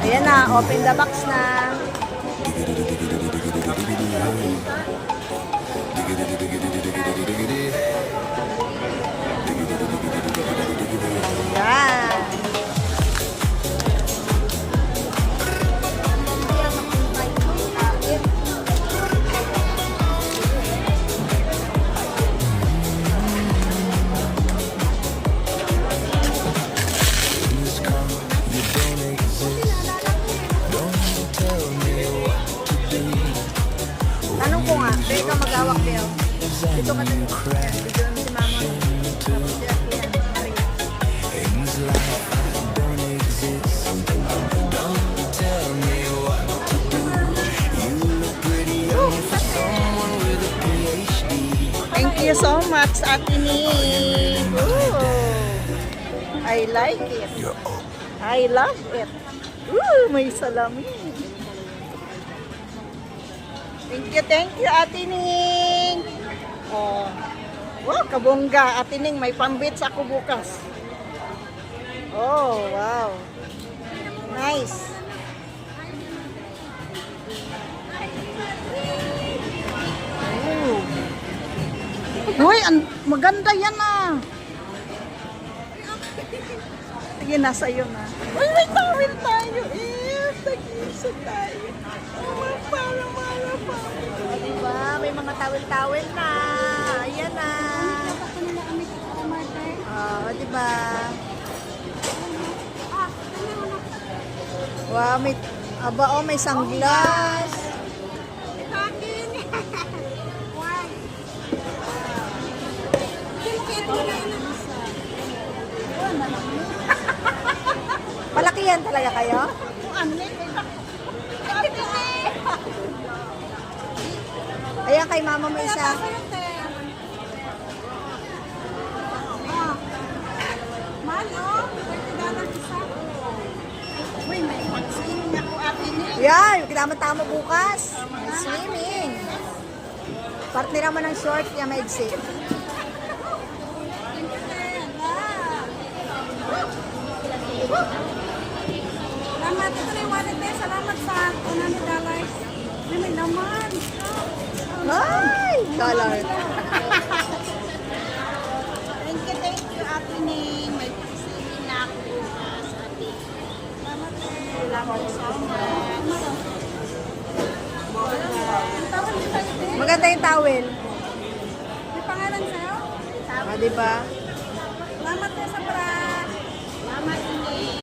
Ayan na, open the box na. Ayan. Tanong ko nga, pwede ka mag-awak, Bel? Dito ka din. Dito naman si Mama. Tapos si Akuya. Thank you so much, Ate Ning. Ooh, I like it. I love it. Ooh, may salamin. Thank you, Ate Ning. Oh. Wow, kabongga. Ate Ning, may pambits ako bukas. Oh, wow. Nice. Oh. Uy, maganda yan ah. Sige, nasa iyo na. Uy, may tawil tayo. Tag-isa tayo. Parang pa. Diba? May mga tawil-tawil na. Ayan na. Diba? Wow, may may sunglass. Malaki yan talaga kayo? Ayan, kay Mama mo isa. Yan, kinama-tama bukas. Swimming. Partner naman ng short, yan maigsi. Salamat. Ito na yung wallet eh. Salamat sa $100. May naman. Ay, dollar. Thank you, Ate Ning. May pisingin na ako bukas, Ate. Salamat eh. Salamat so much. Maganda yung towel. May pangalan sa'yo? Diba?